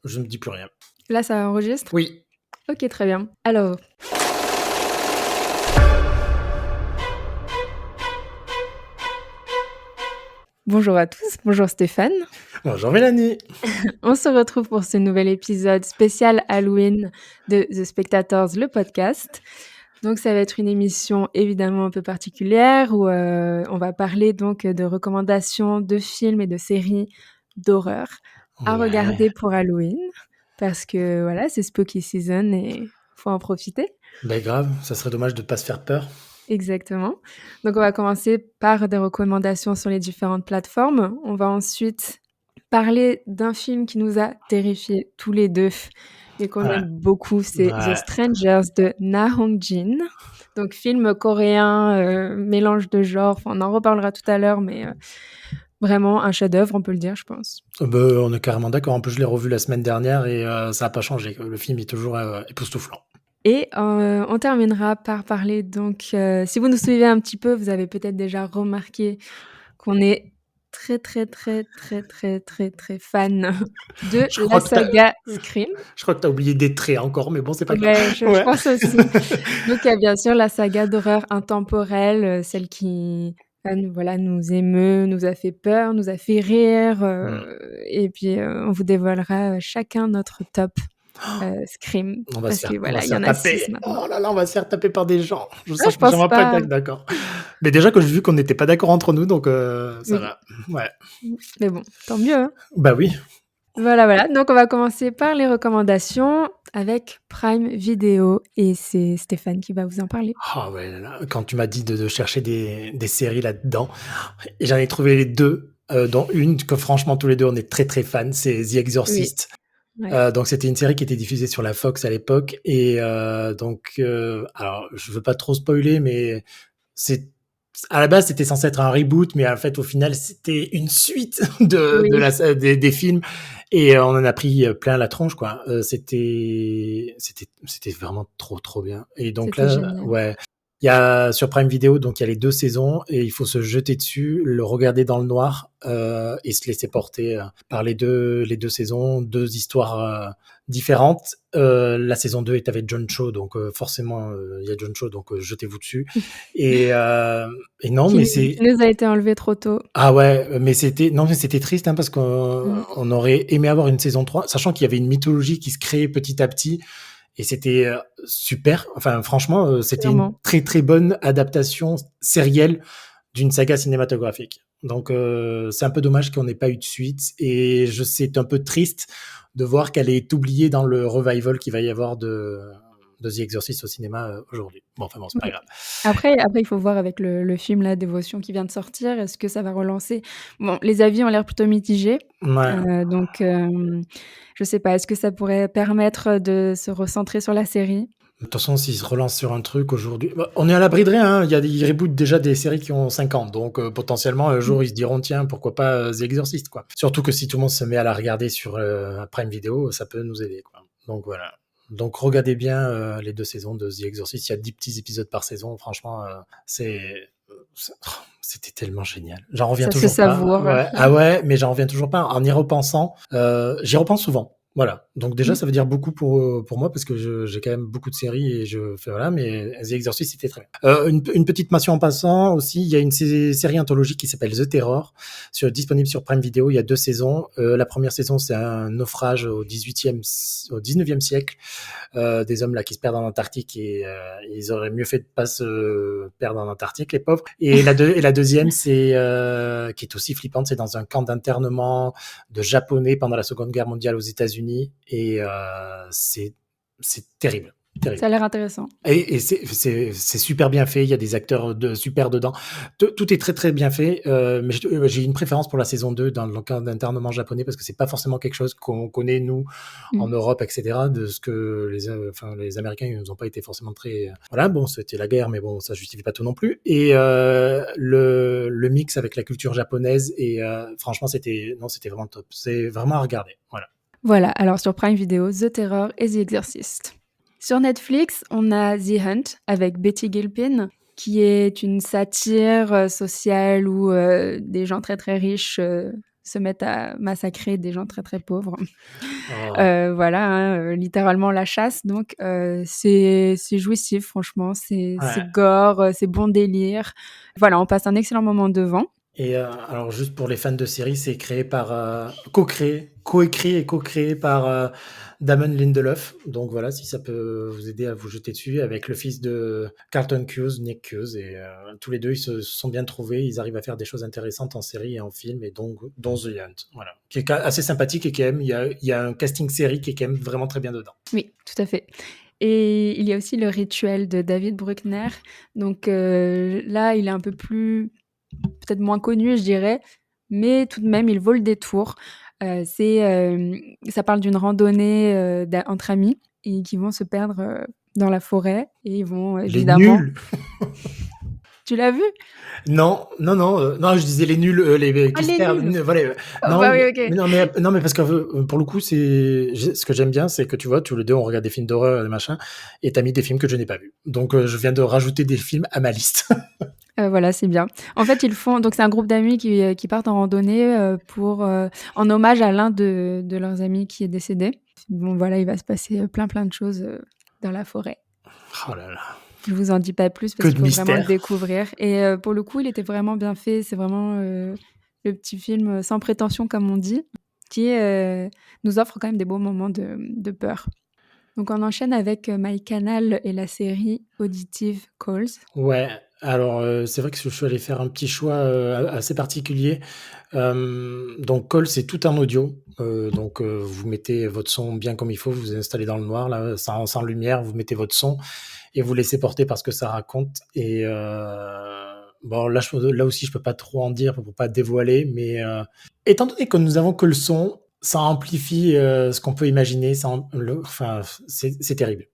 je ne dis plus rien. Là, ça enregistre? Oui. Ok, très bien. Alors, bonjour à tous, bonjour Stéphane. Bonjour Mélanie. On se retrouve pour ce nouvel épisode spécial Halloween de The Spectators, le podcast. Donc, ça va être une émission évidemment un peu particulière où on va parler donc de recommandations de films et de séries d'horreur à Ouais. regarder pour Halloween. Parce que voilà, c'est spooky season et faut en profiter. Ben grave, ça serait dommage de ne pas se faire peur. Exactement. Donc, on va commencer par des recommandations sur les différentes plateformes. On va ensuite parler d'un film qui nous a terrifiés tous les deux et qu'on Ouais. aime beaucoup, c'est The Ouais. Strangers de Na Hong-jin. Donc, film coréen, mélange de genres. Enfin, on en reparlera tout à l'heure, mais vraiment un chef-d'œuvre, on peut le dire, je pense. On est carrément d'accord. En plus, je l'ai revu la semaine dernière et ça n'a pas changé. Le film est toujours époustouflant. Et on terminera par parler donc, si vous nous suivez un petit peu, vous avez peut-être déjà remarqué qu'on est très fan de Je la crois que saga Scream. Je crois que tu as oublié des traits encore, mais bon, c'est pas grave. Ouais, je pense aussi. Donc, il y a bien sûr la saga d'horreur intemporelle, celle qui voilà, nous émeut, nous a fait peur, nous a fait rire. Et puis, on vous dévoilera chacun notre top Scream. On va Parce que se voilà, il y faire en a 6 taper. maintenant. Oh là là, on va se faire taper par des gens. Je Ah, sens je que les gens pense vont pas pas. être d'accord. Mais déjà que j'ai vu qu'on n'était pas d'accord entre nous, donc ça Oui. va. Ouais. Mais bon, tant mieux, hein. Bah oui. Voilà. Donc, on va commencer par les recommandations avec Prime Video. Et c'est Stéphane qui va vous en parler. Ah ouais, là, quand tu m'as dit de chercher des séries là-dedans, et j'en ai trouvé les deux, dont une que franchement tous les deux on est très très fans, c'est The Oui. Exorcist. Ouais. Donc c'était une série qui était diffusée sur la Fox à l'époque et alors je veux pas trop spoiler, mais c'est à la base c'était censé être un reboot, mais en fait au final c'était une suite Oui, des films et on en a pris plein la tronche quoi. C'était vraiment trop bien. Et donc c'était là, génial. ouais, il y a sur Prime Video, donc il y a les 2 saisons et il faut se jeter dessus, le regarder dans le noir et se laisser porter par les deux saisons, 2 histoires différentes. La saison 2 est avec John Cho, donc forcément il y a John Cho, donc jetez-vous dessus. Et, non, mais Qui c'est nous a été enlevé trop tôt. ah ouais, mais c'était triste hein, parce qu'on Mmh. on aurait aimé avoir une saison 3, sachant qu'il y avait une mythologie qui se créait petit à petit et c'était super. Enfin, franchement, c'était une Clairement. très très bonne adaptation sérielle d'une saga cinématographique. Donc, c'est un peu dommage qu'on n'ait pas eu de suite et c'est un peu triste de voir qu'elle est oubliée dans le revival qu'il va y avoir de The Exorcist au cinéma aujourd'hui. Bon, enfin bon, c'est pas Oui. grave. Après, il faut voir avec le film La Dévotion qui vient de sortir, est-ce que ça va relancer? Bon, les avis ont l'air plutôt mitigés, Ouais. donc je sais pas, est-ce que ça pourrait permettre de se recentrer sur la série? De toute façon, s'ils se relancent sur un truc aujourd'hui, bah, on est à l'abri de rien. Hein. Ils rebootent déjà des séries qui ont 5 ans. Donc, potentiellement, un Mmh. jour, ils se diront, tiens, pourquoi pas The Exorcist, quoi. Surtout que si tout le monde se met à la regarder sur Prime Video, ça peut nous aider, quoi. Donc, voilà. Donc, regardez bien les 2 saisons de The Exorcist. Il y a 10 petits épisodes par saison. Franchement, c'était tellement génial. J'en reviens Ça se toujours pas. savoure. Ouais. Ah ouais, mais j'en reviens toujours pas. En y repensant, j'y repense souvent. Voilà. Donc déjà, Mmh. ça veut dire beaucoup pour moi parce que j'ai quand même beaucoup de séries et je fais voilà, mais The Exorcist, c'était très bien. Une petite mention en passant aussi, il y a une série anthologique qui s'appelle The Terror, disponible sur Prime Video. Il y a 2 saisons. La première saison, c'est un naufrage au 19e siècle, des hommes là qui se perdent en Antarctique et ils auraient mieux fait de pas se perdre en Antarctique, les pauvres. Et la deuxième, c'est qui est aussi flippante, c'est dans un camp d'internement de Japonais pendant la Seconde Guerre mondiale aux États-Unis et c'est terrible. Ça a l'air intéressant. Et c'est super bien fait. Il y a des acteurs super dedans. Tout est très très bien fait. Mais j'ai une préférence pour la saison 2 dans le cas d'internement japonais parce que c'est pas forcément quelque chose qu'on connaît nous en Mmh. Europe, etc. De ce que les Américains ils n'ont pas été forcément très. Voilà, bon, c'était la guerre, mais bon, ça justifie pas tout non plus. Et le mix avec la culture japonaise et franchement, c'était vraiment top. C'est vraiment à regarder. Voilà. Voilà, alors sur Prime Video, The Terror et The Exorcist. Sur Netflix, on a The Hunt avec Betty Gilpin, qui est une satire sociale où des gens très très riches se mettent à massacrer des gens très, très pauvres. Oh. Voilà, hein, littéralement la chasse donc c'est jouissif franchement, c'est Ouais. gore, c'est bon délire. Voilà, on passe un excellent moment devant. Et alors juste pour les fans de série, c'est créé par co-créé, coécrit et co-créé par Damon Lindelof. Donc voilà, si ça peut vous aider à vous jeter dessus avec le fils de Carlton Cuse, Nick Cuse, et tous les deux ils se sont bien trouvés. Ils arrivent à faire des choses intéressantes en série et en film, et donc dont The Hunt, voilà, qui est assez sympathique et quand même il y a un casting série qui est quand même vraiment très bien dedans. Oui, tout à fait. Et il y a aussi Le Rituel de David Bruckner. Donc là, il est un peu plus peut-être moins connu, je dirais, mais tout de même, il vaut le détour. Ça parle d'une randonnée entre amis et qui vont se perdre dans la forêt et ils vont Les évidemment. nuls. Tu l'as vu? Non, non, non, non, je disais les nuls, les Ah, qui se les perdent. nuls. Voilà. Oh, Non, bah oui, ok. mais non, non, mais parce que pour le coup, ce que j'aime bien, c'est que tu vois, tous les deux, on regarde des films d'horreur et des machins, et t'as mis des films que je n'ai pas vus. Donc, je viens de rajouter des films à ma liste. Voilà, c'est bien. En fait, donc c'est un groupe d'amis qui partent en randonnée en hommage à l'un de leurs amis qui est décédé. Bon, voilà, il va se passer plein de choses dans la forêt. Oh là là, Je vous en dis pas plus que parce qu'il de faut vraiment le mystère. découvrir. Et pour le coup, il était vraiment bien fait. C'est vraiment le petit film sans prétention, comme on dit, qui nous offre quand même des beaux moments de peur. Donc on enchaîne avec MyCanal et la série Auditive Calls. Ouais. Alors, c'est vrai que je suis allé faire un petit choix assez particulier. Donc, Call, c'est tout en audio. Donc, vous mettez votre son bien comme il faut, vous vous installez dans le noir, là, sans lumière, vous mettez votre son et vous laissez porter par ce que ça raconte. Et bon, là aussi, je peux pas trop en dire pour pas dévoiler, mais étant donné que nous avons que le son, ça amplifie ce qu'on peut imaginer. Enfin, c'est terrible.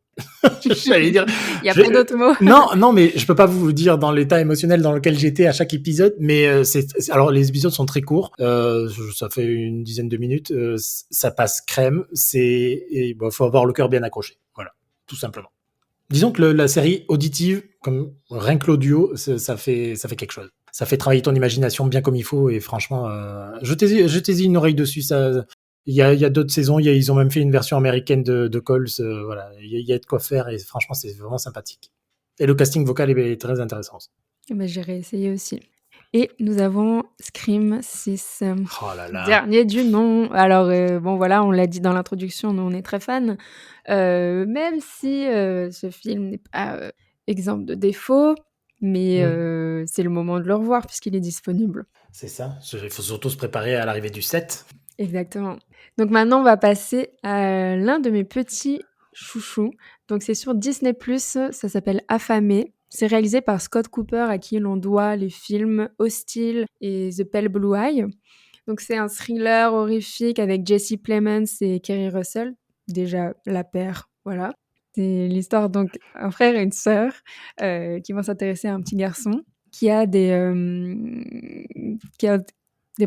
J'allais dire, Il n'y a pas d'autres mots. non, non, mais je peux pas vous dire dans l'état émotionnel dans lequel j'étais à chaque épisode, mais alors les épisodes sont très courts, ça fait une dizaine de minutes, ça passe crème, et bon, faut avoir le cœur bien accroché, voilà, tout simplement. Disons que la série auditive, comme rien que l'audio, ça fait quelque chose. Ça fait travailler ton imagination bien comme il faut, et franchement, jetez-y une oreille dessus. Il y a d'autres saisons, ils ont même fait une version américaine de Calls. Voilà, il y a de quoi faire, et franchement, c'est vraiment sympathique. Et le casting vocal est très intéressant aussi. Ben, j'ai réessayé aussi. Et nous avons Scream 6, Oh là là. dernier du nom. Alors, bon, voilà, on l'a dit dans l'introduction, nous, on est très fans. Même si ce film n'est pas exemple de défaut, mais c'est le moment de le revoir puisqu'il est disponible. C'est ça. Il faut surtout se préparer à l'arrivée du 7. Exactement. Donc maintenant, on va passer à l'un de mes petits chouchous. Donc c'est sur Disney+, ça s'appelle Affamé. C'est réalisé par Scott Cooper, à qui l'on doit les films Hostile et The Pale Blue Eye. Donc c'est un thriller horrifique avec Jesse Plemons et Kerry Russell. Déjà la paire, voilà. C'est l'histoire donc un frère et une sœur qui vont s'intéresser à un petit garçon qui a des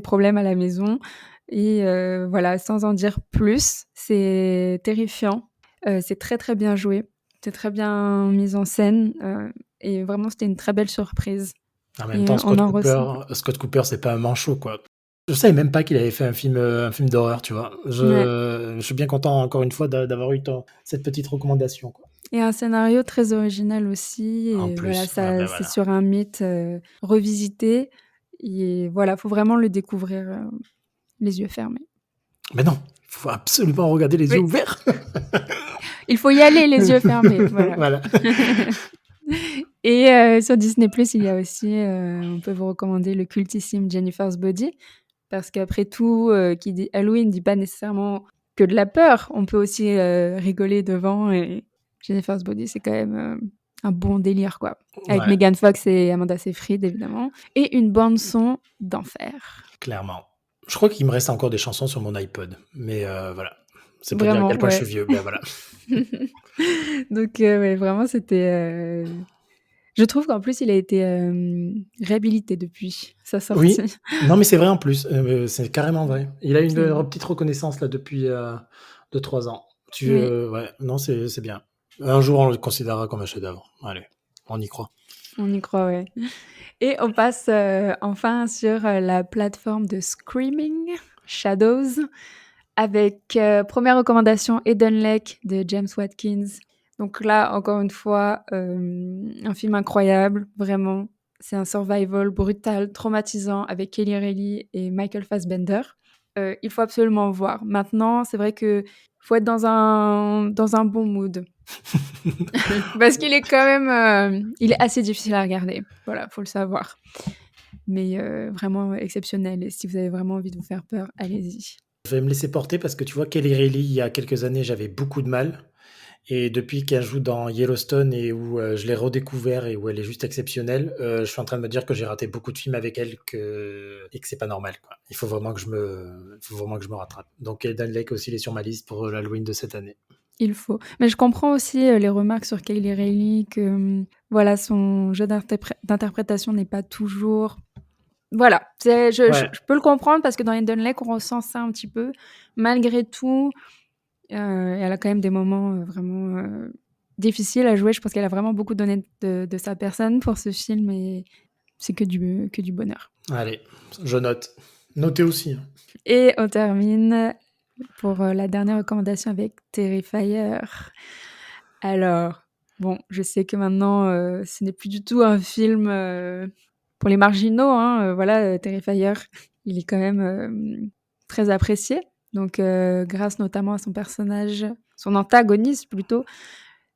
problèmes à la maison. Et voilà, sans en dire plus, c'est terrifiant. C'est très très bien joué. C'est très bien mis en scène. Et vraiment, c'était une très belle surprise. En même Et temps, on en ressent. Scott Cooper, c'est pas un manchot, quoi. Je savais même pas qu'il avait fait un film d'horreur, tu vois. Ouais. Je suis bien content, encore une fois, d'avoir eu cette petite recommandation, quoi. Et un scénario très original aussi. En Et voilà, plus, ah ben c'est voilà. sur un mythe revisité. Et voilà, faut vraiment le découvrir les yeux fermés. Mais non, il faut absolument regarder les yeux Oui, ouverts. il faut y aller les yeux fermés. Voilà. Voilà. Et sur Disney+, il y a aussi, on peut vous recommander le cultissime Jennifer's Body, parce qu'après tout, qui dit Halloween dit pas nécessairement que de la peur. On peut aussi rigoler devant, et Jennifer's Body, c'est quand même un bon délire, quoi. Avec Ouais, Megan Fox et Amanda Seyfried, évidemment. Et une bande-son d'enfer. clairement. Je crois qu'il me reste encore des chansons sur mon iPod, mais voilà. C'est pour dire à Vraiment, quel point je ouais. suis vieux, ben voilà. Donc, ouais, vraiment, c'était... Je trouve qu'en plus, il a été réhabilité depuis sa sortie. Oui, non, mais c'est vrai en plus, c'est carrément vrai. Il a une C'est... petite reconnaissance là depuis 2-3 ans. Oui, Ouais, non, c'est bien. Un jour, on le considérera comme un chef-d'œuvre. Allez, on y croit. on y croit, ouais. Et on passe enfin sur la plateforme de Screaming, Shadows, avec première recommandation Eden Lake de James Watkins. Donc là, encore une fois, un film incroyable, vraiment. C'est un survival brutal, traumatisant, avec Kelly Reilly et Michael Fassbender. Il faut absolument voir. Maintenant, c'est vrai que faut être dans un bon mood. Parce qu'il est quand même, il est assez difficile à regarder. Voilà, faut le savoir. Mais vraiment exceptionnel. Et si vous avez vraiment envie de vous faire peur, allez-y. Je vais me laisser porter parce que tu vois, Kelly Reilly, il y a quelques années, j'avais beaucoup de mal. Et depuis qu'elle joue dans Yellowstone et où je l'ai redécouvert et où elle est juste exceptionnelle, je suis en train de me dire que j'ai raté beaucoup de films avec elle et que c'est pas normal, quoi. Il faut vraiment que je me rattrape. Donc Eden Lake aussi, il est sur ma liste pour l'Halloween de cette année. Il faut. Mais je comprends aussi les remarques sur Kelly Reilly que voilà, son jeu d'interprétation n'est pas toujours. Voilà, je Ouais, peux le comprendre parce que dans Eden Lake, on ressent ça un petit peu. Malgré tout, elle a quand même des moments vraiment difficiles à jouer. Je pense qu'elle a vraiment beaucoup donné de sa personne pour ce film et c'est que du bonheur. allez, je note. Notez aussi, hein. Et on termine pour la dernière recommandation avec Terrifier. Alors, bon, je sais que maintenant, ce n'est plus du tout un film pour les marginaux, hein, voilà, Terrifier, il est quand même très apprécié. Donc, grâce notamment à son personnage, son antagoniste plutôt,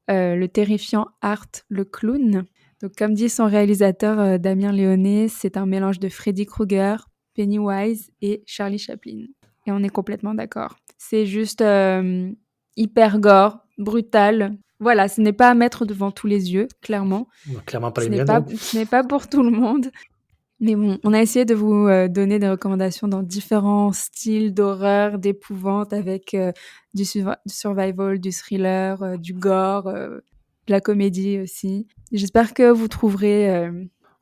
le terrifiant Art le clown. Donc, comme dit son réalisateur Damien Léoné, c'est un mélange de Freddy Krueger, Pennywise et Charlie Chaplin. Et on est complètement d'accord. C'est juste hyper gore, brutal. Voilà, ce n'est pas à mettre devant tous les yeux, clairement. Clairement pas les Ce n'est miens, pas, donc. ce n'est pas pour tout le monde. Mais bon, on a essayé de vous donner des recommandations dans différents styles d'horreur, d'épouvante, avec du survival, du thriller, du gore, de la comédie aussi. J'espère que vous trouverez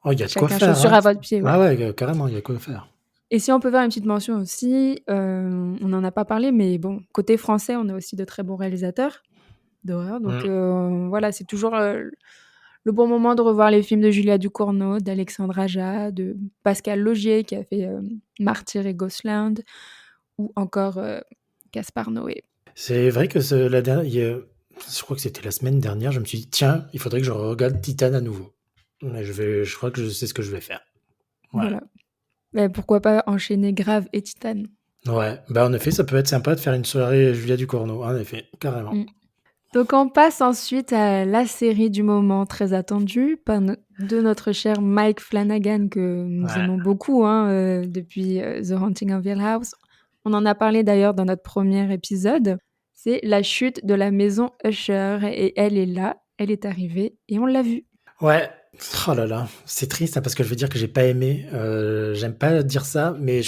Oh, il y a de quoi chacun faire, chaussure hein. à votre pied. Ouais. Ah ouais, carrément, il y a de quoi faire. Et si on peut faire une petite mention aussi, on n'en a pas parlé, mais bon, côté français, on a aussi de très bons réalisateurs d'horreur. Donc voilà, c'est toujours le bon moment de revoir les films de Julia Ducournau, d'Alexandre Aja, de Pascal Laugier qui a fait Martyr et Ghostland, ou encore Gaspard Noé. C'est vrai que je crois que c'était la semaine dernière, je me suis dit, tiens, il faudrait que je regarde Titan à nouveau. Je crois que je sais ce que je vais faire. Voilà. Voilà. Mais pourquoi pas enchaîner Grave et Titane. Ouais, bah en effet, ça peut être sympa de faire une soirée Julia Ducournau, en effet, carrément. Donc on passe ensuite à la série du moment très attendue de notre cher Mike Flanagan que nous Ouais. aimons beaucoup depuis The Haunting of Hill House. On en a parlé d'ailleurs dans notre premier épisode. C'est la chute de la maison Usher et elle est là, elle est arrivée et on l'a vue. Ouais. Oh là là, c'est triste hein, parce que je veux dire que j'ai pas aimé. J'aime pas dire ça, mais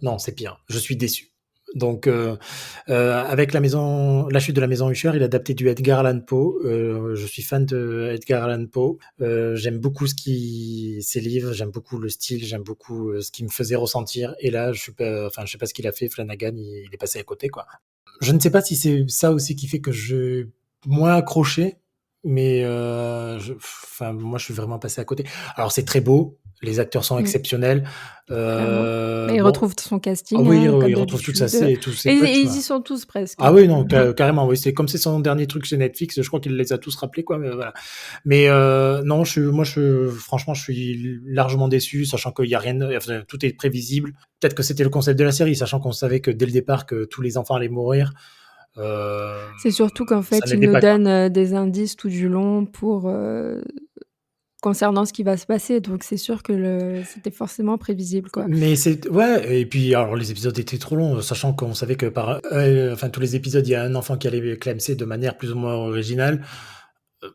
non, c'est pire. Je suis déçu. Donc, avec la chute de la maison Usher, il a adapté du Edgar Allan Poe. Je suis fan de Edgar Allan Poe. J'aime beaucoup ses livres, j'aime beaucoup le style, j'aime beaucoup ce qu'il me faisait ressentir. Et là, je sais pas ce qu'il a fait. Flanagan, il est passé à côté, quoi. Je ne sais pas si c'est ça aussi qui fait que je moins accroché, mais moi, je suis vraiment passé à côté. Alors, c'est très beau, les acteurs sont Mm, exceptionnels. clairement. Mais il Bon, retrouve son ah casting, oui, comme il retrouve d'habitude. tous ses Et potes, ils quoi. y sont tous presque. Ah Donc, oui, non, carrément, oui. C'est comme c'est son dernier truc chez Netflix, je crois qu'il les a tous rappelés, quoi. Mais voilà. Mais non, franchement, je suis largement déçu, sachant qu'il y a rien, enfin, tout est prévisible. Peut-être que c'était le concept de la série, sachant qu'on savait que dès le départ que tous les enfants allaient mourir. c'est surtout qu'en Ça fait, il n'aidait nous pas, quoi. donne des indices tout du long concernant ce qui va se passer. Donc, c'est sûr que c'était forcément prévisible, quoi. Mais ouais, et puis alors les épisodes étaient trop longs, sachant qu'on savait que enfin tous les épisodes, il y a un enfant qui allait clamser de manière plus ou moins originale.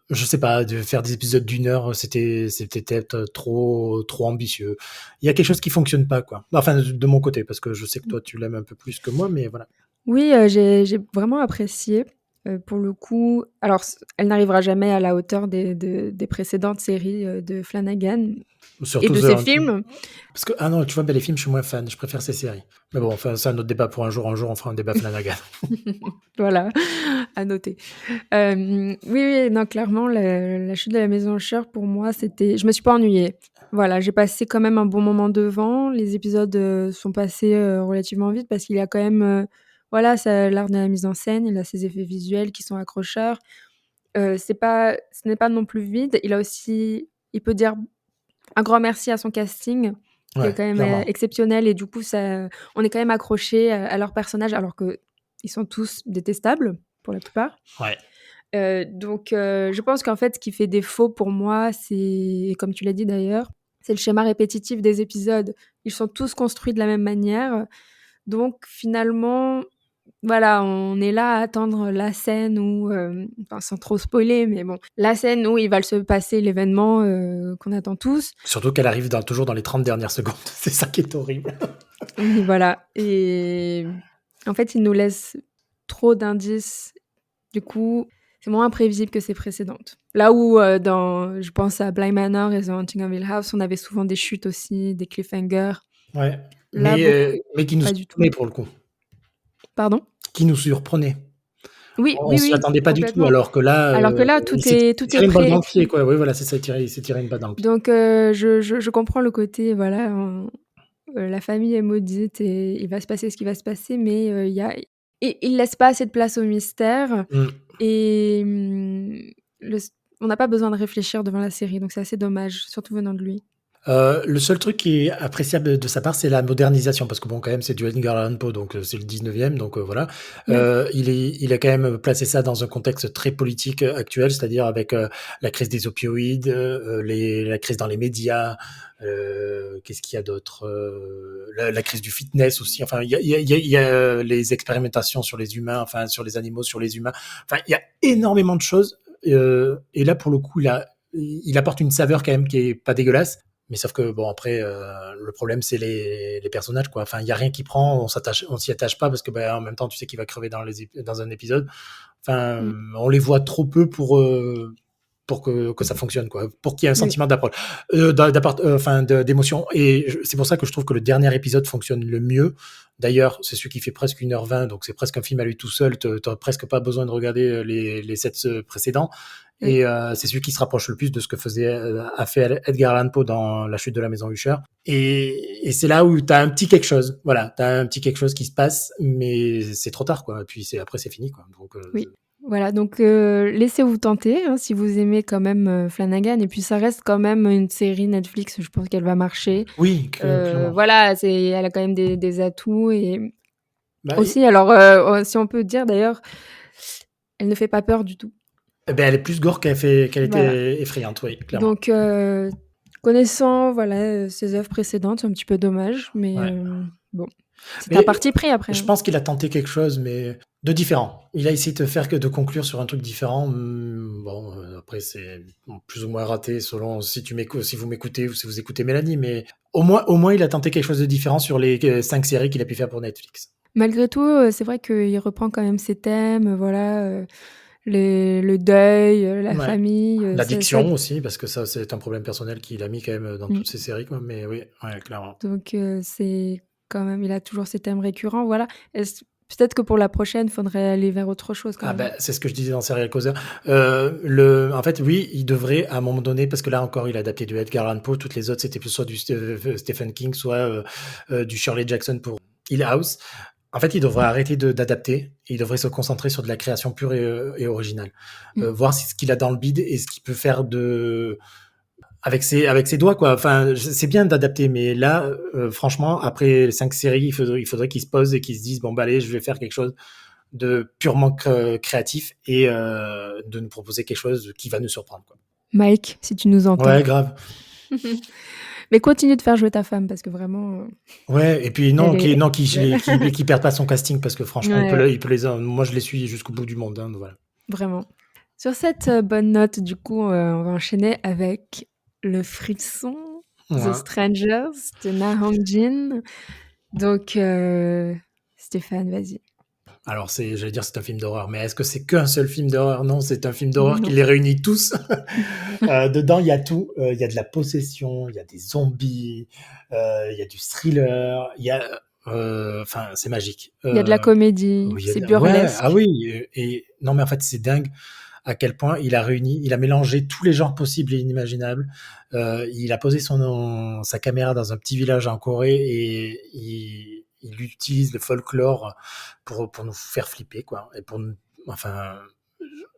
Je sais pas, de faire des épisodes d'une heure, c'était peut-être trop ambitieux. Il y a quelque chose qui fonctionne pas, quoi. Enfin, de mon côté, parce que je sais que toi tu l'aimes un peu plus que moi, mais voilà. Oui, j'ai vraiment apprécié, pour le coup. Alors elle n'arrivera jamais à la hauteur des précédentes séries, de Flanagan et Surtout de The ses Haunting. films. Parce que, ah non, tu vois, ben, les films, je suis moins fan, je préfère ces séries. Mais bon, enfin, c'est un autre débat pour un jour on fera un débat Flanagan. Voilà. À noter. Oui, oui, non, clairement, la chute de la maison Usher, pour moi, c'était je me suis pas ennuyée. Voilà, j'ai passé quand même un bon moment devant. Les épisodes, sont passés, relativement vite parce qu'il y a quand même, voilà, ça l'art de la mise en scène, il a ses effets visuels qui sont accrocheurs. Ce n'est pas non plus vide. Il peut dire un grand merci à son casting, qui est Ouais, quand même, clairement. exceptionnel et du coup, ça on est quand même accroché, à leurs personnages alors qu'ils sont tous détestables, pour la plupart. Ouais. Donc je pense qu'en fait, ce qui fait défaut pour moi, c'est comme tu l'as dit d'ailleurs, c'est le schéma répétitif des épisodes. Ils sont tous construits de la même manière, donc finalement, voilà, on est là à attendre la scène où, enfin sans trop spoiler, mais bon, la scène où il va se passer l'événement, qu'on attend tous. Surtout qu'elle arrive toujours dans les 30 dernières secondes. C'est ça qui est horrible. Oui, voilà et en fait, il nous laisse trop d'indices. Du coup, c'est moins imprévisible que ses précédentes. Là où, je pense à Bly Manor et The Haunting of Hill House, on avait souvent des chutes aussi, des cliffhangers. Ouais. Là, beaucoup Mais qui nous pas du tout. surprenait pour le coup. Pardon? Qui nous surprenait. Oui, On oui, s'y oui, attendait pas du tout, complètement. alors que là, Alors que là, il s'est tout est tiré une balle prêt dans et le pied, puis quoi. Oui, voilà, c'est ça, il s'est tiré une balle dans le pied. donc je comprends le côté, voilà, la famille est maudite et il va se passer ce qui va se passer, mais il laisse pas assez de place au mystère Mmh. et le on n'a pas besoin de réfléchir devant la série, donc c'est assez dommage, surtout venant de lui. Le seul truc qui est appréciable de sa part, c'est la modernisation, parce que bon, quand même, c'est du Edgar Allan Poe, donc c'est le 19e, donc voilà. Oui. Il a quand même placé ça dans un contexte très politique actuel, c'est-à-dire avec la crise des opioïdes, la crise dans les médias, qu'est-ce qu'il y a d'autre, la crise du fitness aussi. Enfin, il y a les expérimentations sur les humains, enfin sur les animaux, sur les humains. Enfin, il y a énormément de choses. Et là, pour le coup, il apporte une saveur quand même qui est pas dégueulasse. Mais sauf que bon après le problème c'est les personnages quoi. Enfin il y a rien qui prend, on s'y attache pas parce que en même temps tu sais qu'il va crever dans un épisode. Enfin Mmh. on les voit trop peu pour que ça fonctionne quoi, pour qu'il y ait un Oui. sentiment d'approche, d'émotion. Et c'est pour ça que je trouve que le dernier épisode fonctionne le mieux. D'ailleurs, c'est celui qui fait presque 1h20, donc c'est presque un film à lui tout seul. T'as presque pas besoin de regarder les 7 précédents. Oui. Et c'est celui qui se rapproche le plus de ce que a fait Edgar Allan Poe dans La chute de la maison Usher. Et c'est là où t'as un petit quelque chose. Voilà, t'as un petit quelque chose qui se passe, mais c'est trop tard, quoi. Et puis après, c'est fini, quoi. Donc, Oui. Voilà, donc laissez-vous tenter, hein, si vous aimez quand même, Flanagan et puis ça reste quand même une série Netflix, je pense qu'elle va marcher. oui, clairement. Voilà, elle a quand même des atouts et Bah, aussi alors, si on peut dire d'ailleurs, elle ne fait pas peur du tout. elle est plus gore qu'elle Voilà, était effrayante, oui, clairement. donc connaissant, voilà, ses œuvres précédentes, c'est un petit peu dommage, mais Ouais. bon, c'est un Mais parti pris après, je hein. pense qu'il a tenté quelque chose, mais de différent. Il a essayé de conclure sur un truc différent. Bon, après, c'est plus ou moins raté selon si vous m'écoutez ou si vous écoutez Mélanie, mais au moins, il a tenté quelque chose de différent sur les 5 séries qu'il a pu faire pour Netflix. Malgré tout, c'est vrai qu'il reprend quand même ses thèmes, voilà, le deuil, la Ouais. famille, ça L'addiction aussi, parce que ça, c'est un problème personnel qu'il a mis quand même dans mmh, toutes ses séries, quoi. Mais oui, ouais, clairement. donc c'est quand même il a toujours ces thèmes récurrents, voilà. Peut-être que pour la prochaine, faudrait aller vers autre chose quand Ah même. ben, c'est ce que je disais dans Serial Causer. En fait, oui, il devrait à un moment donné, parce que là encore, il a adapté du Edgar Allan Poe. Toutes les autres, c'était plus soit du Stephen King, soit du Shirley Jackson pour Hill House. En fait, il devrait arrêter d'adapter. Il devrait se concentrer sur de la création pure et originale. Mmh. Voir ce qu'il a dans le bide et ce qu'il peut faire avec ses doigts, quoi. Enfin, c'est bien d'adapter, mais là, franchement, après 5 séries, il faudrait qu'il se pose et qu'il se dise, bon, bah, allez, je vais faire quelque chose de purement créatif et de nous proposer quelque chose qui va nous surprendre, quoi. Mike, si tu nous entends. Ouais, grave. Mais continue de faire jouer ta femme parce que vraiment, Ouais, et puis elle non, est qui perde pas son casting parce que franchement, ouais, ouais, il peut moi je les suis jusqu'au bout du monde, hein, donc voilà. vraiment. Sur cette, bonne note, du coup, on va enchaîner avec le frisson, The Ouais. Strangers de Na Hong Jin. Donc Stéphane, vas-y. Alors j'allais dire c'est un film d'horreur, mais est-ce que c'est qu'un seul film d'horreur? Non, c'est un film d'horreur qui Non. les réunit tous. Dedans, il y a tout. Il y a de la possession, il y a des zombies, il y a du thriller, Enfin, c'est magique. Il y a de la comédie, Oui, c'est ouais, ah burlesque. oui, et non, mais en fait, c'est dingue à quel point il a mélangé tous les genres possibles et inimaginables. Il a posé sa caméra dans un petit village en Corée et il utilise le folklore pour nous faire flipper, quoi. Et enfin,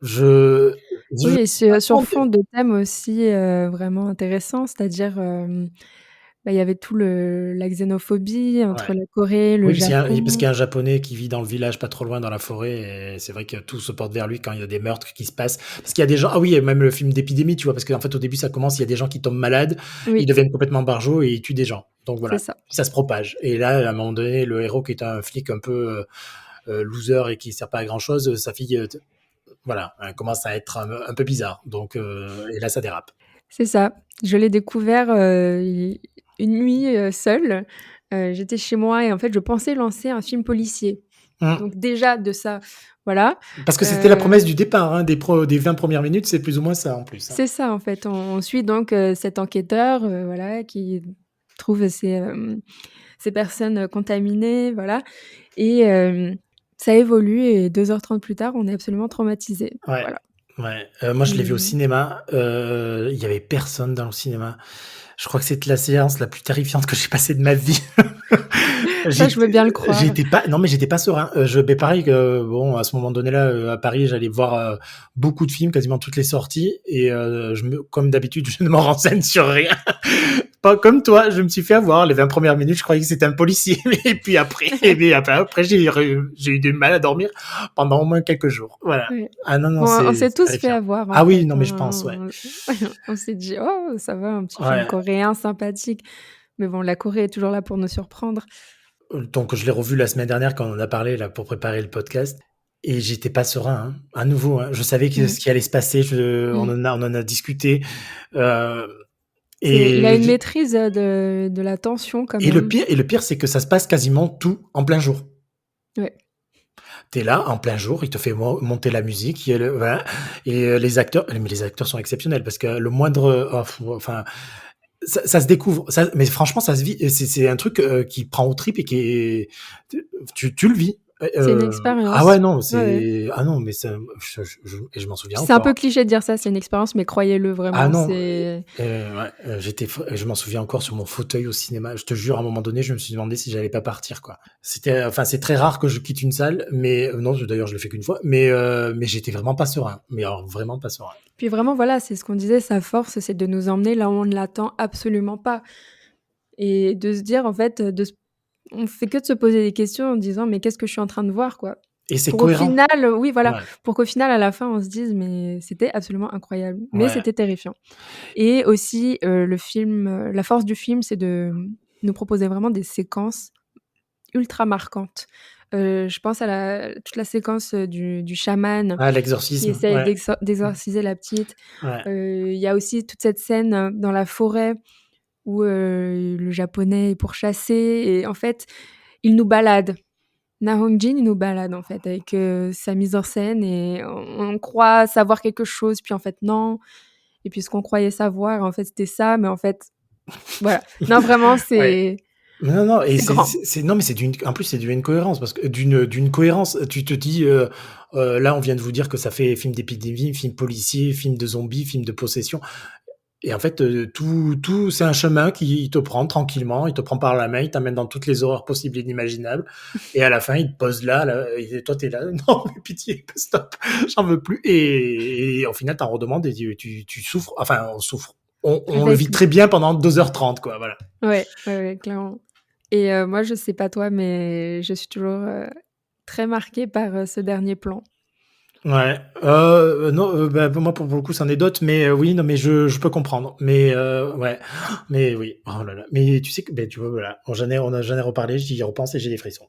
je, Oui je, et sur fond de thèmes aussi, vraiment intéressants, c'est-à-dire, bah, il y avait tout la xénophobie ouais. entre la Corée, le Oui, parce qu'il Japon. y a un Japonais qui vit dans le village pas trop loin dans la forêt et c'est vrai que tout se porte vers lui quand il y a des meurtres qui se passent. Parce qu'il y a des gens, ah oui, et même le film d'épidémie, tu vois, parce qu'en fait au début ça commence, il y a des gens qui tombent malades, ils Oui, deviennent complètement barjots et ils tuent des gens. Donc c'est voilà, ça. ça se propage. Et là, à un moment donné, le héros qui est un flic un peu loser et qui sert pas à grand chose, sa fille, voilà, elle commence à être un peu bizarre. Donc et là ça dérape. C'est ça. Je l'ai découvert, i une nuit, seule. J'étais chez moi et en fait, je pensais lancer un film policier. Mmh. Donc déjà de ça, voilà, Parce que c'était la heu, promesse du départ, hein, des 20 premières minutes, c'est plus ou moins ça en plus, hein. c'est ça en fait. On suit donc, cet enquêteur, voilà, qui trouve ces personnes, contaminées, voilà et ça évolue et 2h30 plus tard, on est absolument traumatisés. Ouais, Voilà ouais. Moi, je l'ai vu au et cinéma. Il y avait personne dans le cinéma. Je crois que c'était la séance la plus terrifiante que j'ai passée de ma vie. ça, je veux J'étais bien le croire. j'étais pas non, mais j'étais pas serein. Mais pareil que bon, à ce moment donné-là, à Paris, j'allais voir, beaucoup de films, quasiment toutes les sorties et comme d'habitude, je ne me renseigne sur rien. Pas comme toi, je me suis fait avoir. Les 20 premières minutes, je croyais que c'était un policier. Et puis après, j'ai eu du mal à dormir pendant au moins quelques jours. Voilà. Ouais. Ah non, non, Bon, on c'est s'est tous fait terrifiant. avoir en Ah oui, fait, non, mais je pense, ouais. hein. On s'est dit: «Oh, ça va, un petit film Ouais. coréen sympathique». Mais bon, la Corée est toujours là pour nous surprendre. Donc je l'ai revu la semaine dernière quand on en a parlé là pour préparer le podcast et j'étais pas serein, hein. À nouveau, hein. Je savais que Mmh. ce qui allait se passer, Mmh. on en a discuté, heu Il a et une je maîtrise, de la tension quand et le même. pire et le pire, c'est que ça se passe quasiment tout en plein jour. Ouais. Tu es là en plein jour, il te fait monter la musique, il y a voilà et les acteurs sont exceptionnels parce que le moindre, enfin, ça se découvre, mais franchement, ça se vit. Et c'est un truc qui prend aux tripes et qui est, tu le vis. C'est une Ah ouais, expérience. non, Ouais, ouais. ah non, mais et je m'en Puis souviens c'est un encore, peu hein. cliché de dire ça, c'est une expérience, mais croyez-le Ah vraiment, non, c'est ouais, je m'en souviens encore sur mon fauteuil au cinéma. Je te jure, à un moment donné, je me suis demandé si j'allais pas partir, quoi. Enfin, c'est très rare que je quitte une salle, mais non, d'ailleurs, je l'ai fait qu'une fois, mais j'étais vraiment pas serein. Mais alors, vraiment pas serein. puis vraiment voilà, c'est ce qu'on disait, sa force, c'est de nous emmener là où on ne l'attend absolument pas et de se dire en fait, on fait que de se poser des questions en disant: «Mais qu'est-ce que je suis en train de voir, quoi?» Et c'est Pour au cohérent. final, oui voilà, Ouais, pour qu'au final à la fin on se dise: «Mais c'était absolument incroyable», mais ouais. c'était terrifiant et aussi, le film, la force du film, c'est de nous proposer vraiment des séquences ultra marquantes. Je pense à toute la séquence, du chaman Ah, qui l'exorcisme, essaye ouais. d'exorciser la petite. Ouais. Il y a aussi toute cette scène, dans la forêt où, le japonais est pourchassé et en fait, il nous balade. Na Hong-jin, il nous balade en fait avec, sa mise en scène et on croit savoir quelque chose, puis en fait non et puis ce qu'on croyait savoir, en fait, c'était ça, mais en fait, voilà. Non, vraiment, Ouais. Non, non, et c'est grand. non, mais en plus, c'est d'une cohérence, parce que d'une cohérence, tu te dis, là, on vient de vous dire que ça fait film d'épidémie, film policier, film de zombies, film de possession. Et en fait, c'est un chemin qui te prend tranquillement, il te prend par la main, il t'amène dans toutes les horreurs possibles et inimaginables. Et à la fin, il te pose là, et toi, t'es là, non, mais pitié, stop, j'en veux plus. Et au final, t'en redemandes et tu souffres, enfin, on souffre. On le Avec vit très bien pendant 2h30, quoi, voilà. ouais, ouais, ouais, clairement et moi, je sais pas toi, mais je suis toujours, très marquée par, ce dernier plan. Ouais, non, bah, moi pour le coup, c'en est d'autres, mais oui, non, mais je peux comprendre. Mais ouais, mais oui, oh là là. Mais tu sais que, tu vois, voilà, j'en ai reparlé, j'y repense et j'ai des frissons.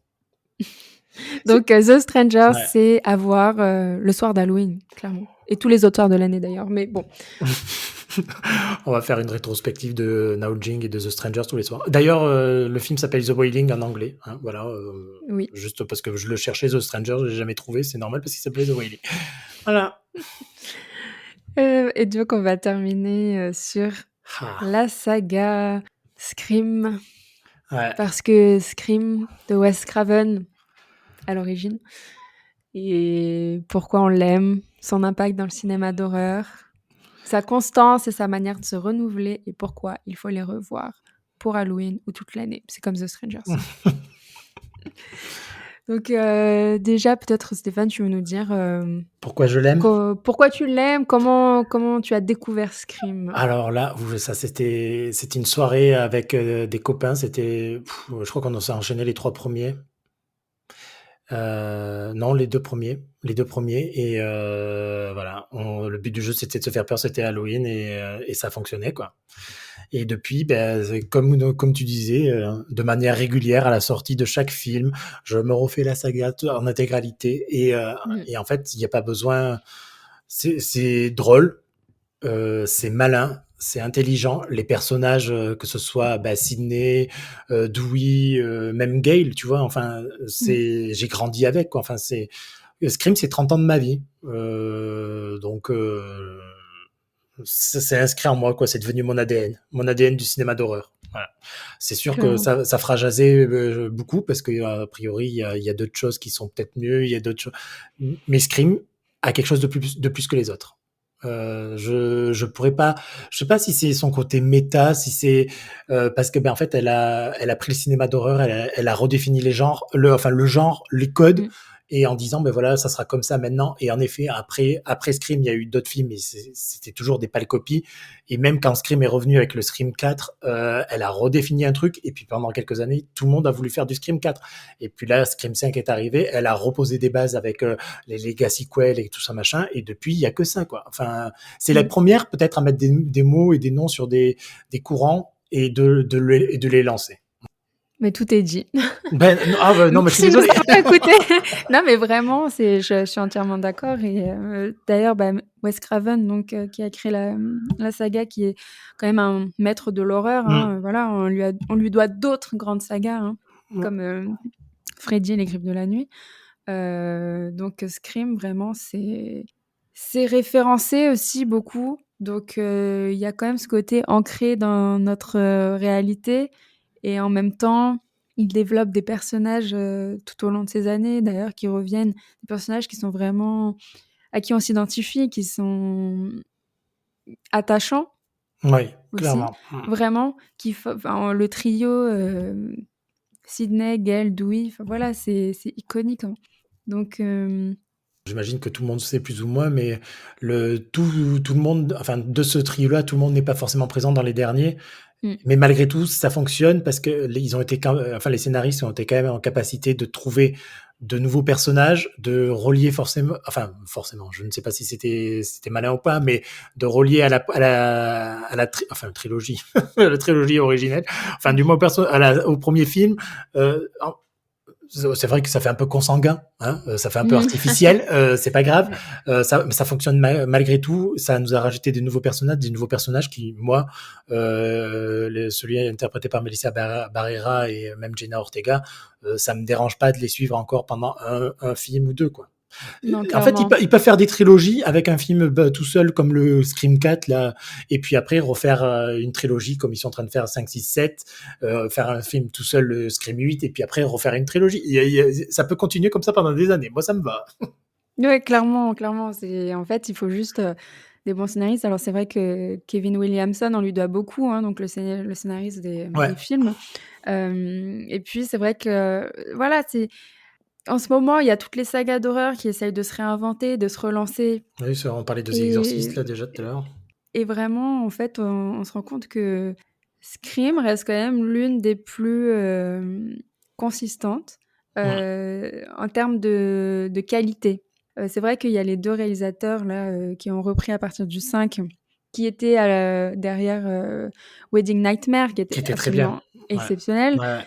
C'est Donc The Stranger, ouais. c'est à voir, le soir d'Halloween, clairement et tous les autres soirs de l'année d'ailleurs, mais bon. On va faire une rétrospective de Now Jing et de The Strangers tous les soirs. D'ailleurs, le film s'appelle The Wailing en anglais, hein, voilà, Oui. juste parce que je le cherchais, The Strangers, je l'ai jamais trouvé, c'est normal parce qu'il s'appelait The Wailing. Voilà. Et donc on va terminer, sur Ah. la saga Scream. Ouais. parce que Scream de Wes Craven à l'origine et pourquoi on l'aime, son impact dans le cinéma d'horreur, sa constance et sa manière de se renouveler et pourquoi il faut les revoir pour Halloween ou toute l'année. C'est comme The Strangers. Donc déjà, peut-être Stéphane, tu veux nous dire Pourquoi je l'aime? pourquoi tu l'aimes, comment tu as découvert Scream. Alors là, ça c'était une soirée avec des copains. Je crois qu'on s'est enchaîné les 3 premiers. Non, les deux premiers. Et voilà, le but du jeu c'était de se faire peur, c'était Halloween et ça fonctionnait quoi. Et depuis, ben, comme tu disais, de manière régulière à la sortie de chaque film, je me refais la saga en intégralité et en fait, il n'y a pas besoin. C'est drôle, c'est malin, c'est intelligent. Les personnages, que ce soit Sydney, Dewey, même Gale, tu vois. Enfin, j'ai grandi avec quoi. Enfin, Scream, c'est 30 ans de ma vie, donc ça s'est inscrit en moi quoi. C'est devenu mon ADN du cinéma d'horreur. Voilà. C'est sûr que Clairement. ça fera jaser beaucoup parce que a priori il y a d'autres choses qui sont peut-être mieux. Il y a d'autres choses, mais Scream a quelque chose de plus que les autres. Je pourrais pas, je sais pas si c'est son côté méta, si c'est parce que en fait elle a pris le cinéma d'horreur, elle a redéfini les genres, le genre, les codes, Mm. et en disant ben voilà ça sera comme ça maintenant. Et en effet après Scream il y a eu d'autres films, mais c'était toujours des pâles copies. Et même quand Scream est revenu avec le Scream 4, elle a redéfini un truc, et puis pendant quelques années tout le monde a voulu faire du Scream 4. Et puis là Scream 5 est arrivé, elle a reposé des bases avec les Legacy Quell et tout ça machin, et depuis il y a que ça quoi. Enfin, c'est la Mm. première peut-être à mettre des mots et des noms sur des courants et de les lancer. Mais tout est dit. Non, mais je suis Si nous désolé. avons écouté. Non, mais vraiment, je suis entièrement d'accord. Et d'ailleurs, Wes Craven, donc, qui a créé la saga, qui est quand même un maître de l'horreur. Hein, voilà, on lui doit d'autres grandes sagas, hein, comme Freddy et les Griffes de la Nuit. Donc, Scream, vraiment, c'est référencé aussi beaucoup. Donc, il y a quand même ce côté ancré dans notre réalité. Et en même temps, il développe des personnages tout au long de ces années, d'ailleurs, qui reviennent, des personnages qui sont vraiment à qui on s'identifie, qui sont attachants Oui, aussi, clairement. vraiment, enfin, le trio Sydney, Gale, Dewey, enfin voilà, c'est iconique. Hein. Donc, J'imagine que tout le monde sait plus ou moins, mais tout le monde, enfin, de ce trio-là, tout le monde n'est pas forcément présent dans les derniers. mm, Mais malgré tout, ça fonctionne parce que les scénaristes ont été quand même en capacité de trouver de nouveaux personnages, de relier forcément, je ne sais pas si c'était malin ou pas, mais de relier trilogie, la trilogie originelle, enfin, du moins, au premier film, c'est vrai que ça fait un peu consanguin, hein, ça fait un peu mm. artificiel, c'est pas grave, Ouais. ça fonctionne malgré tout. Ça nous a rajouté des nouveaux personnages qui, moi, celui interprété par Melissa Barrera et même Jenna Ortega, ça me dérange pas de les suivre encore pendant un film ou deux, quoi. Non, En fait, clairement. ils peuvent faire des trilogies avec un film tout seul comme le Scream 4 là, et puis après refaire une trilogie comme ils sont en train de faire 5, 6, 7, faire un film tout seul, le Scream 8, et puis après refaire une trilogie. Ça peut continuer comme ça pendant des années. Moi, ça me va. Ouais, clairement, clairement. En fait, il faut juste des bons scénaristes. Alors, c'est vrai que Kevin Williamson, on lui doit beaucoup, hein, donc le scénariste Ouais. des films. Et puis, c'est vrai que, voilà, en ce moment, il y a toutes les sagas d'horreur qui essayent de se réinventer, de se relancer. Oui, on parlait de The Exorcist Et, là déjà tout à l'heure. et vraiment, en fait, on se rend compte que Scream reste quand même l'une des plus consistantes Mm. en termes de qualité. C'est vrai qu'il y a les deux réalisateurs là, qui ont repris à partir du 5, qui étaient derrière Wedding Nightmare, qui Qui était était très bien. absolument Ouais. exceptionnel. Ouais.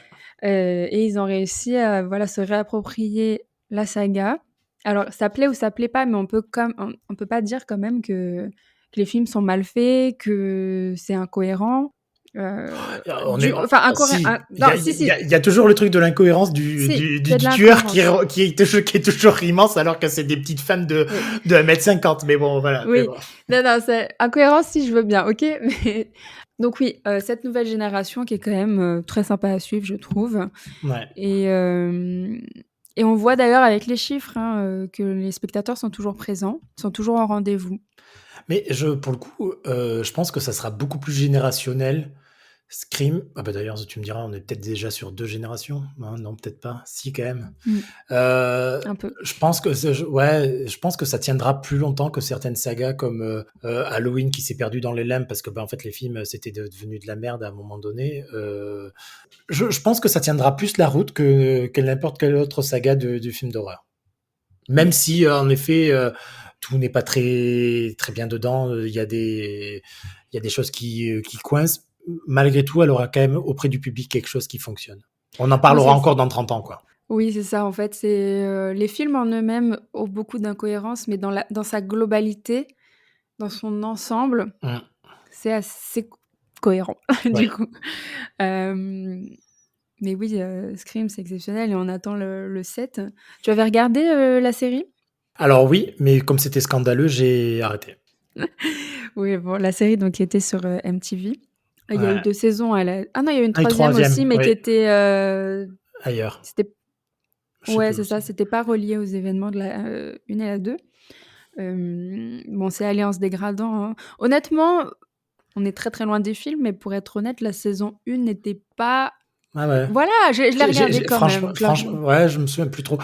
Et ils ont réussi à voilà, se réapproprier la saga. Alors, ça plaît ou ça plaît pas, mais on peut pas dire quand même que les films sont mal faits, que c'est incohérent. Enfin, incohérent. Si, Non, si, si, il y a toujours le truc de l'incohérence si, il y a de du tueur l'incohérence. qui est toujours immense alors que c'est des petites femmes Oui. de 1,50 m. Mais bon, voilà. Mais Oui. bon. Non, non, c'est incohérence si je veux bien, ok? Mais Donc oui, cette nouvelle génération qui est quand même, très sympa à suivre, je trouve. Ouais. Et hem et on voit d'ailleurs avec les chiffres, hein, que les spectateurs sont toujours présents, sont toujours au rendez-vous. Mais pour le coup, je pense que ça sera beaucoup plus générationnel. Scream, ah bah, d'ailleurs, tu me diras, on est peut-être déjà sur 2 générations? Hein, non, peut-être pas. Si, quand même. Mmh, Heu, un peu. je pense que je pense que ça tiendra plus longtemps que certaines sagas comme, Halloween qui s'est perdu dans les limbs parce que, bah, en fait, les films, c'était devenu de la merde à un moment donné. Je pense que ça tiendra plus la route que n'importe quelle autre saga du film d'horreur. Même Mmh. si, en effet, tout n'est pas très, très bien dedans, il y a des choses qui coincent. Malgré tout, elle aura quand même auprès du public quelque chose qui fonctionne. On en Oui, parlera c'est encore dans 30 ans, quoi. oui, c'est ça, en fait, les films en eux-mêmes ont beaucoup d'incohérences, mais dans sa globalité, dans son ensemble, Mmh. c'est assez cohérent, du Oui. coup. Hem, mais oui, Scream, c'est exceptionnel et on attend le 7. Tu avais regardé, la série? Alors oui, mais comme c'était scandaleux, j'ai arrêté. Oui, bon, la série donc qui était sur, MTV. Il y a eu Ouais. 2 saisons, non, il y a eu une Ah, et troisième aussi, 3e, mais qui oui, était, ailleurs. c'était Je sais ouais, plus c'est où ça, c'est. c'était pas relié aux événements de la 1 et la 2. Bon, c'est allé en se dégradant, hein. Honnêtement, on est très, très loin des films, mais pour être honnête, la saison 1 n'était pas Ah ouais. voilà, je l'ai regardée quand même. Je l'ai Franchement, ouais, je me souviens plus trop.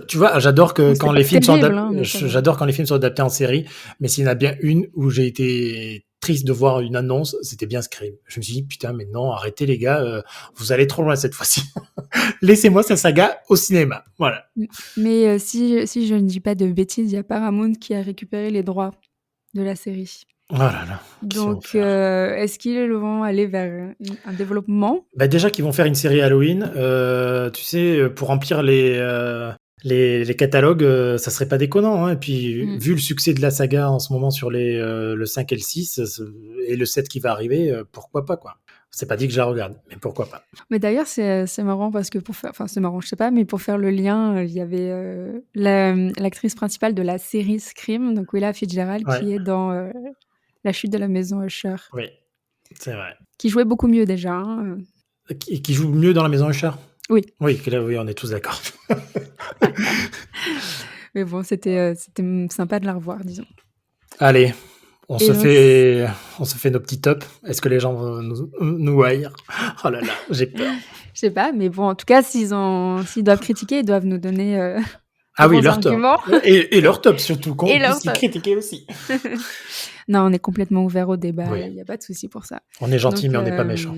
Tu vois, j'adore que bon, quand c'est les pas films sont terrible, adaptés, hein, mais ça va. j'adore quand les films sont adaptés en série, mais s'il y en a bien une où j'ai été triste de voir une annonce, c'était bien Scream. Je me suis dit, putain, mais non, arrêtez les gars, vous allez trop loin cette fois-ci. Laissez-moi cette saga au cinéma. Voilà. M mais si je ne dis pas de bêtises, il y a Paramount qui a récupéré les droits de la série. Oh là là, qu'est-ce qu'ils vont Donc faire? est-ce qu'ils vont aller vers, un développement? Bah, déjà qu'ils vont faire une série Halloween, tu sais, pour remplir les catalogues, ça serait pas déconnant, hein. Et puis, Mmh. vu le succès de la saga en ce moment sur le 5 et le 6 et le 7 qui va arriver, pourquoi pas, quoi. C'est pas dit que je la regarde, mais pourquoi pas. Mais d'ailleurs, c'est marrant parce que c'est marrant, je sais pas, mais pour faire le lien, il y avait, l'actrice principale de la série Scream, donc Willa Fitzgerald, Ouais, qui est dans, La chute de la maison Usher, oui, c'est vrai. qui jouait beaucoup mieux déjà, hein, Qui joue mieux dans La Maison Usher? oui, Oui, que là, oui, on est tous d'accord. mais bon, c'était, sympa de la revoir, disons. Allez, Et donc c on se fait nos petits tops. Est-ce que les gens vont nous haïr? Oh là là, j'ai peur. je sais pas, mais bon, en tout cas, s'ils doivent critiquer, ils doivent nous donner, des Ah oui, bons leur top. arguments Et leur top surtout, qu'on et leur puisse les top. critiquer aussi. Non, on est complètement ouvert au débat, Oui, il y a pas de souci pour ça. on est gentil, Donc mais on n'est pas méchant.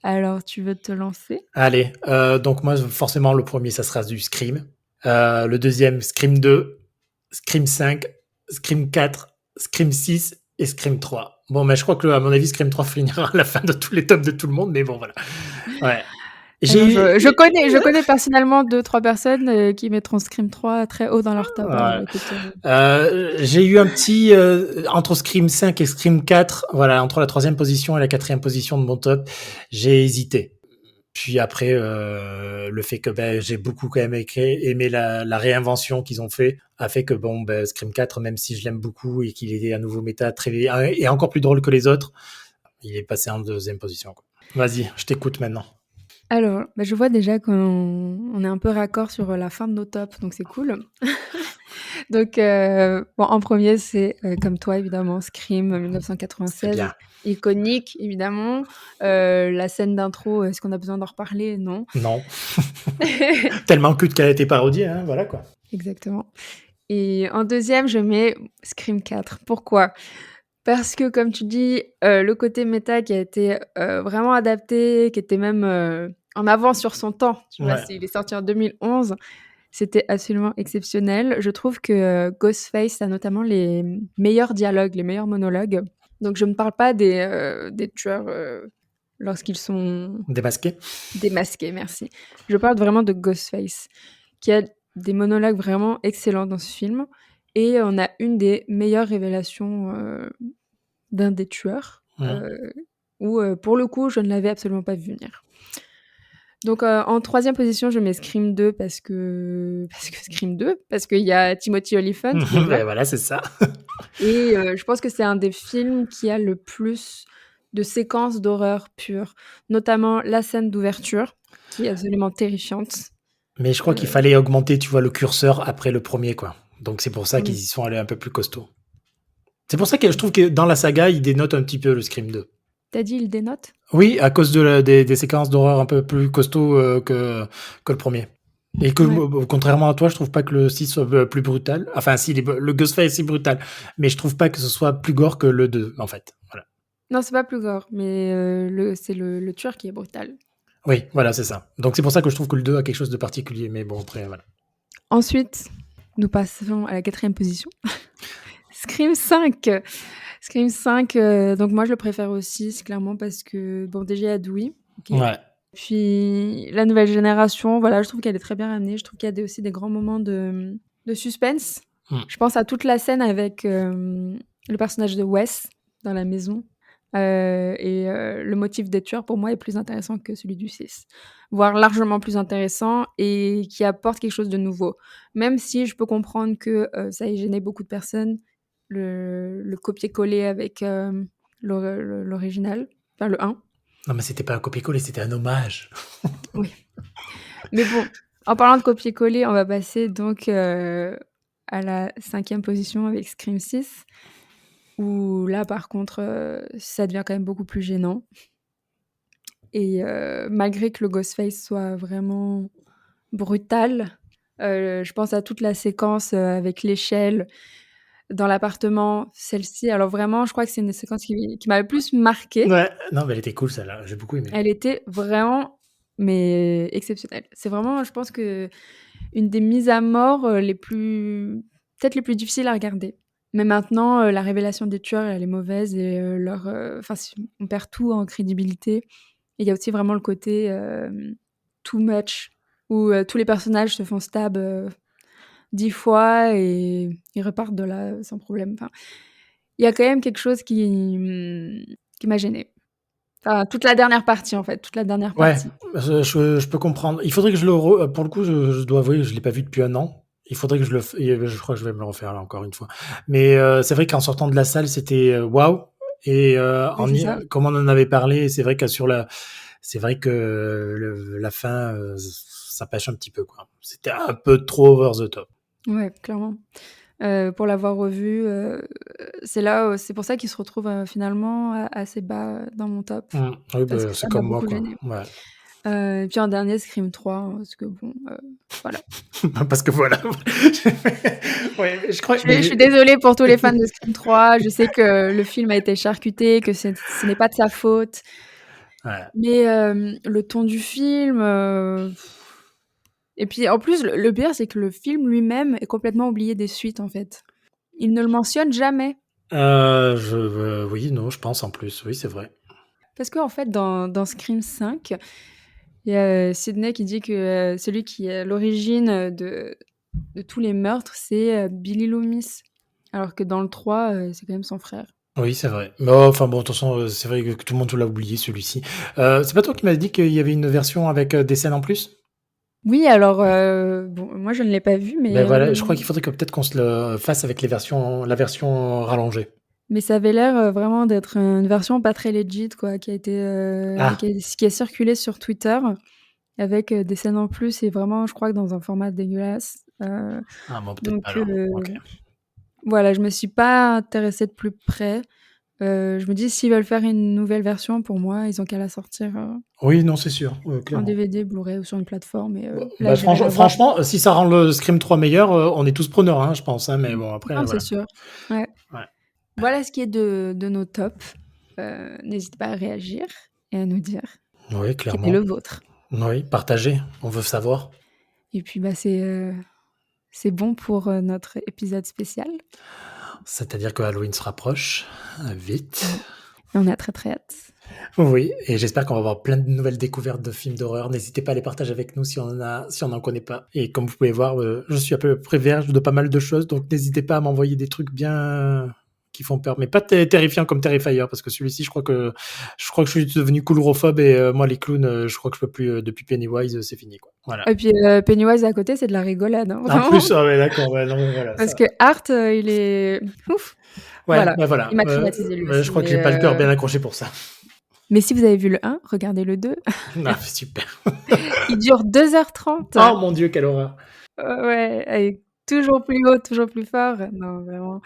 alors tu veux te lancer? Allez, donc moi, forcément, le premier, ça sera du Scream. Le deuxième, Scream 2, Scream 5, Scream 4, Scream 6 et Scream 3. Bon, mais je crois que, à mon avis, Scream 3 finira à la fin de tous les tops de tout le monde, mais bon, voilà. Ouais. Non, J'ai je connais personnellement 2-3 personnes, qui mettront Scream 3 très haut dans leur top, alors Ouais. écoute, J'ai eu un petit entre Scream 5 et Scream 4, voilà, entre la troisième position et la quatrième position de mon top, j'ai hésité. Puis après, le fait que ben, j'ai beaucoup quand même aimé la réinvention qu'ils ont fait, a fait que bon, ben, Scream 4, même si je l'aime beaucoup et qu'il est à nouveau méta très et encore plus drôle que les autres, il est passé en deuxième position, quoi. Vas-y, je t'écoute maintenant. alors, bah, je vois déjà qu'on est un peu raccord sur, la fin de nos tops, donc c'est cool. Donc bon, en premier c'est, comme toi évidemment, Scream C'est 1996, bien. iconique évidemment. La scène d'intro, est-ce qu'on a besoin d'en reparler? Non. Non. Tellement culte qu'elle a été parodiée, hein, voilà quoi. Exactement. Et en deuxième, je mets Scream 4. Pourquoi? Parce que comme tu dis, le côté méta qui a été, vraiment adapté, qui était même, en avance sur son temps, tu vois? Ouais. Il est sorti en 2011, c'était absolument exceptionnel. Je trouve que, Ghostface a notamment les meilleurs dialogues, les meilleurs monologues. Donc je ne parle pas des tueurs, lorsqu'ils sont Démasqué. démasqués, merci. Je parle vraiment de Ghostface, qui a des monologues vraiment excellents dans ce film et on a une des meilleures révélations, d'un des tueurs, Mmh. où, pour le coup, je ne l'avais absolument pas vu venir. Donc, en troisième position, je mets Scream 2 parce que Scream 2, parce qu'il y a Timothy Olyphant déjà Ben voilà, c'est ça. et je pense que c'est un des films qui a le plus de séquences d'horreur pure, notamment la scène d'ouverture, qui est absolument terrifiante. Mais je crois qu'il fallait augmenter, tu vois, le curseur après le premier, quoi. Donc c'est pour ça qu'ils Oui. y sont allés un peu plus costaud. C'est pour ça que je trouve que dans la saga, il dénote un petit peu le Scream 2. T'as dit il dénote? Oui, à cause des séquences d'horreur un peu plus costauds que le premier. Et que, Ouais. contrairement à toi, je trouve pas que le 6 soit plus brutal. Enfin, si, le Ghostface est brutal, mais je trouve pas que ce soit plus gore que le 2, en fait. Voilà. Non, c'est pas plus gore, mais c'est le tueur qui est brutal. Oui, voilà, c'est ça. Donc c'est pour ça que je trouve que le 2 a quelque chose de particulier, mais bon, après, voilà. Ensuite, nous passons à la 4e position. Scream 5. Scream 5, donc moi je le préfère aussi, c'est clairement parce que, bon, déjà il y a Dewey, ok. Ouais. Puis la nouvelle génération, voilà, je trouve qu'elle est très bien ramenée. Je trouve qu'il y a aussi des grands moments de suspense. Je pense à toute la scène avec le personnage de Wes dans la maison. Le motif des tueurs, pour moi, est plus intéressant que celui du 6. Voire largement plus intéressant et qui apporte quelque chose de nouveau. Même si je peux comprendre que ça ait gêné beaucoup de personnes, le copier-coller avec l'original, enfin le 1. Non, mais c'était pas un copier-coller, c'était un hommage. Oui. Mais bon, en parlant de copier-coller, on va passer donc à la 5e position avec Scream 6, où là, par contre, ça devient quand même beaucoup plus gênant. Et malgré que le Ghostface soit vraiment brutal, je pense à toute la séquence avec l'échelle dans l'appartement, celle-ci. Alors vraiment, je crois que c'est une séquence qui m'a le plus marquée. Ouais, non, mais elle était cool, celle-là. J'ai beaucoup aimé. Elle était vraiment, mais exceptionnelle. C'est vraiment, je pense que une des mises à mort peut-être les plus difficiles à regarder. Mais maintenant, la révélation des tueurs, elle est mauvaise et on perd tout en crédibilité. Et il y a aussi vraiment le côté too much, où tous les personnages se font stab 10 fois et ils repartent de là sans problème. Enfin, il y a quand même quelque chose qui m'a gênée. Enfin, toute la dernière partie, en fait, toute la dernière Ouais, partie. je peux comprendre. Il faudrait que pour le coup, je dois avouer, je l'ai pas vu depuis un an. Il faudrait que je crois que je vais me le refaire là encore une fois. Mais c'est vrai qu'en sortant de la salle, c'était waouh. Et Oui, c'est ça. comme on en avait parlé, c'est vrai que c'est vrai que la fin, ça pêche un petit peu, quoi. C'était un peu trop over the top. Ouais, clairement. Pour l'avoir revu, c'est pour ça qu'il se retrouve finalement assez bas dans mon top. Oui, Parce bah, que ça c'est m'a comme moi, beaucoup quoi. gênée. Ouais. Et puis en dernier, Scream 3, hein, parce que bon, voilà. Parce que voilà. Ouais, je crois. Je suis désolée pour tous les fans de Scream 3. Je sais que le film a été charcuté, que ce n'est pas de sa faute. Ouais. Mais le ton du film. Et puis en plus, le pire, c'est que le film lui-même est complètement oublié des suites, en fait. Il ne le mentionne jamais. Oui, non, je pense en plus. Oui, c'est vrai. Parce qu'en fait, dans Scream 5, il y a Sidney qui dit que celui qui est à l'origine de tous les meurtres, c'est Billy Loomis. Alors que dans le 3, c'est quand même son frère. Oui, c'est vrai. Mais enfin bon, de toute façon, c'est vrai que tout le monde l'a oublié celui-ci. C'est pas toi qui m'as dit qu'il y avait une version avec des scènes en plus? Oui, alors, bon, moi je ne l'ai pas vu, Ben voilà, je crois qu'il faudrait que peut-être qu'on se le fasse avec la version rallongée. mais ça avait l'air vraiment d'être une version pas très legit, quoi, qui a circulé sur Twitter avec des scènes en plus et vraiment, je crois que dans un format dégueulasse. Ah bon, peut-être pas Donc, alors. Ok. voilà, je me suis pas intéressée de plus près. Je me dis s'ils veulent faire une nouvelle version, pour moi, ils ont qu'à la sortir Oui, non, c'est sûr, en clairement. DVD, Blu-ray ou sur une plateforme. Et là, Bah, j'irai la voir. franchement, si ça rend le Scream 3 meilleur, on est tous preneurs, hein, je pense. Hein, mais bon, après, Non, voilà. c'est sûr. Ouais. Ouais. Voilà ce qui est de nos tops. N'hésitez pas à réagir et à nous dire Oui, quel est clairement. le vôtre. Oui, partagez, on veut savoir. Et puis, bah, c'est bon pour notre épisode spécial. C'est-à-dire que Halloween se rapproche vite. Et on a très très hâte. Oui, et j'espère qu'on va avoir plein de nouvelles découvertes de films d'horreur. N'hésitez pas à les partager avec nous si on en connaît pas. Et comme vous pouvez voir, je suis à peu près vierge de pas mal de choses, donc n'hésitez pas à m'envoyer des trucs bien qui font peur, mais pas terrifiants comme Terrifier, parce que celui-ci, je crois que je suis devenu coulrophobe et moi les clowns, je crois que je peux plus depuis Pennywise, c'est fini quoi. Voilà. Et puis Pennywise à côté, c'est de la rigolade. Hein, En plus, ah ouais, d'accord, ouais, non, mais voilà. Parce Ça. que Art, il est ouf. Ouais, Voilà. bah voilà. Il m'a traumatisé lui Je aussi. crois que j'ai pas le cœur bien accroché pour ça. Mais si vous avez vu le 1, regardez le 2. Ah, super. Il dure 2h30. Oh mon Dieu, quelle horreur. Ouais, et toujours plus haut, toujours plus fort. Non, vraiment.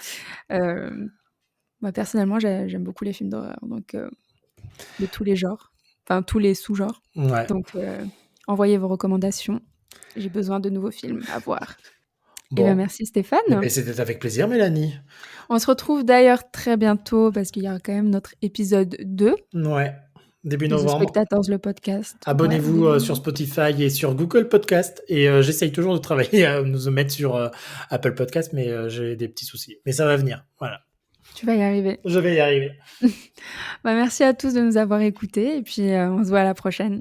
Moi, personnellement, j'aime beaucoup les films d'horreur, donc de tous les genres, enfin tous les sous-genres. Ouais. Donc, envoyez vos recommandations. J'ai besoin de nouveaux films à voir. Et Bon. merci Stéphane. C'était avec plaisir, Mélanie. On se retrouve d'ailleurs très bientôt parce qu'il y a quand même notre épisode 2 Ouais. Début de The novembre. Spectators, le podcast. Abonnez-vous sur Spotify et sur Google Podcast. Et j'essaye toujours de travailler à nous mettre sur Apple Podcast, mais j'ai des petits soucis. Mais ça va venir. Voilà. Tu vas y arriver. Je vais y arriver. Merci à tous de nous avoir écoutés et puis on se voit à la prochaine.